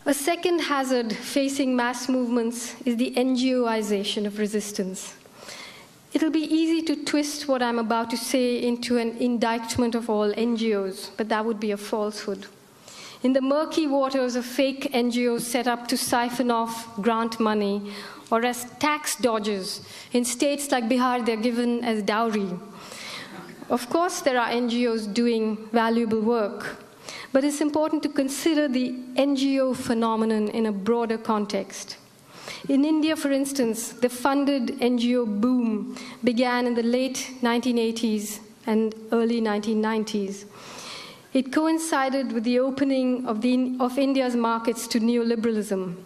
A second hazard facing mass movements is the NGO-ization of resistance. It'll be easy to twist what I'm about to say into an indictment of all NGOs, but that would be a falsehood. In the murky waters of fake NGOs set up to siphon off grant money, or as tax dodgers, in states like Bihar, they're given as dowry. Of course, there are NGOs doing valuable work, but it's important to consider the NGO phenomenon in a broader context. In India, for instance, the funded NGO boom began in the late 1980s and early 1990s. It coincided with the opening of India's markets to neoliberalism.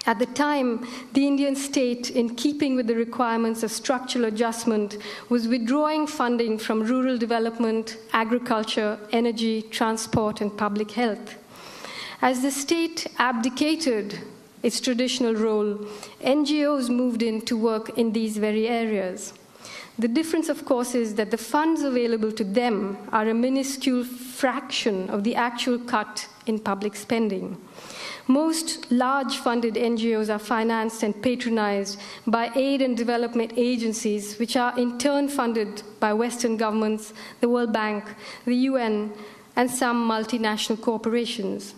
At the time, the Indian state, in keeping with the requirements of structural adjustment, was withdrawing funding from rural development, agriculture, energy, transport, and public health. As the state abdicated its traditional role, NGOs moved in to work in these very areas. The difference, of course, is that the funds available to them are a minuscule fraction of the actual cut in public spending. Most large funded NGOs are financed and patronized by aid and development agencies, which are in turn funded by Western governments, the World Bank, the UN, and some multinational corporations.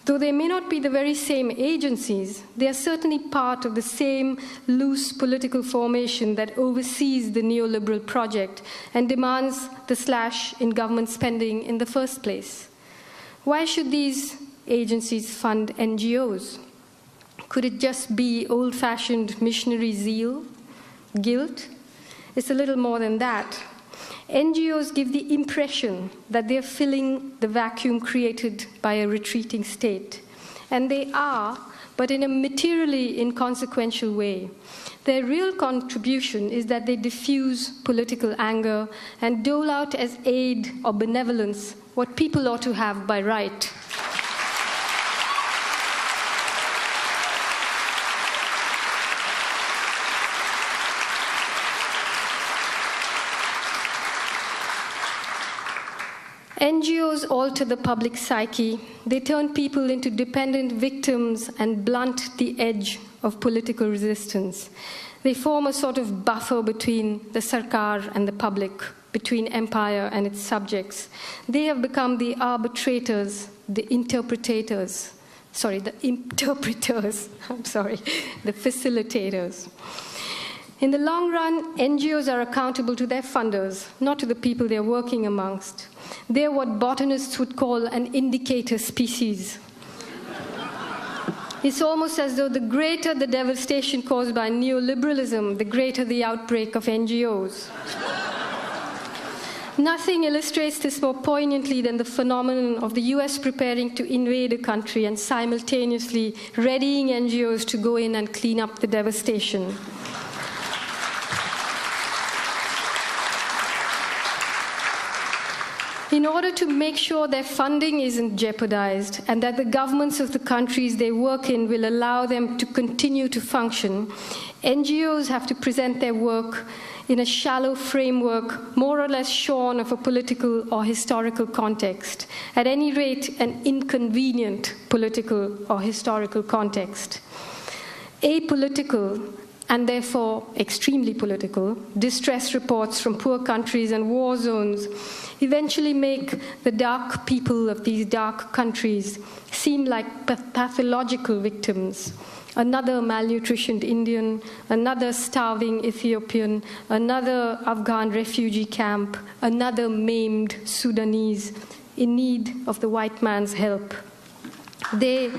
Though they may not be the very same agencies, they are certainly part of the same loose political formation that oversees the neoliberal project and demands the slash in government spending in the first place. Why should these agencies fund NGOs? Could it just be old-fashioned missionary zeal? Guilt? It's a little more than that. NGOs give the impression that they're filling the vacuum created by a retreating state. And they are, but in a materially inconsequential way. Their real contribution is that they diffuse political anger and dole out as aid or benevolence what people ought to have by right. NGOs alter the public psyche. They turn people into dependent victims and blunt the edge of political resistance. They form a sort of buffer between the sarkar and the public, between empire and its subjects. They have become the arbitrators, the interpreters, the facilitators. In the long run, NGOs are accountable to their funders, not to the people they're working amongst. They're what botanists would call an indicator species. It's almost as though the greater the devastation caused by neoliberalism, the greater the outbreak of NGOs. Nothing illustrates this more poignantly than the phenomenon of the US preparing to invade a country and simultaneously readying NGOs to go in and clean up the devastation. In order to make sure their funding isn't jeopardized and that the governments of the countries they work in will allow them to continue to function, NGOs have to present their work in a shallow framework, more or less shorn of a political or historical context, at any rate an inconvenient political or historical context. Apolitical, and therefore extremely political, distress reports from poor countries and war zones eventually make the dark people of these dark countries seem like pathological victims. Another malnutritioned Indian, another starving Ethiopian, another Afghan refugee camp, another maimed Sudanese in need of the white man's help. They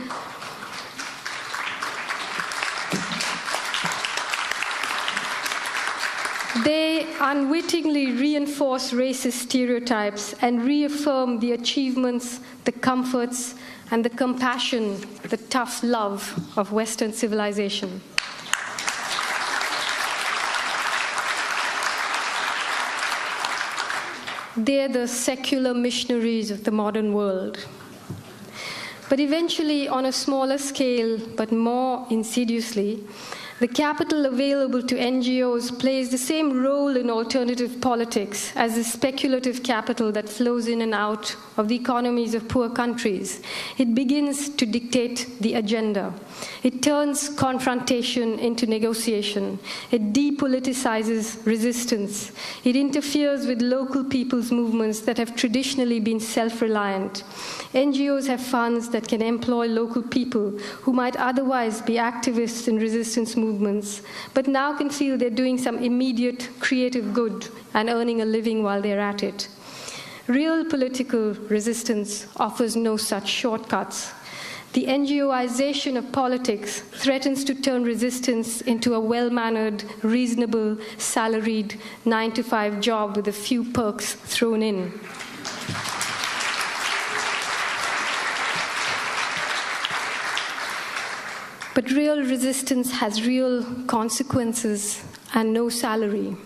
unwittingly reinforce racist stereotypes and reaffirm the achievements, the comforts, and the compassion, the tough love of Western civilization. They're the secular missionaries of the modern world. But eventually, on a smaller scale, but more insidiously, The capital available to NGOs plays the same role in alternative politics as the speculative capital that flows in and out of the economies of poor countries. It begins to dictate the agenda. It turns confrontation into negotiation. It depoliticizes resistance. It interferes with local people's movements that have traditionally been self-reliant. NGOs have funds that can employ local people who might otherwise be activists in resistance movements, but now can feel they're doing some immediate creative good and earning a living while they're at it. Real political resistance offers no such shortcuts. The NGO-ization of politics threatens to turn resistance into a well-mannered, reasonable, salaried 9-to-5 job with a few perks thrown in. But real resistance has real consequences and no salary.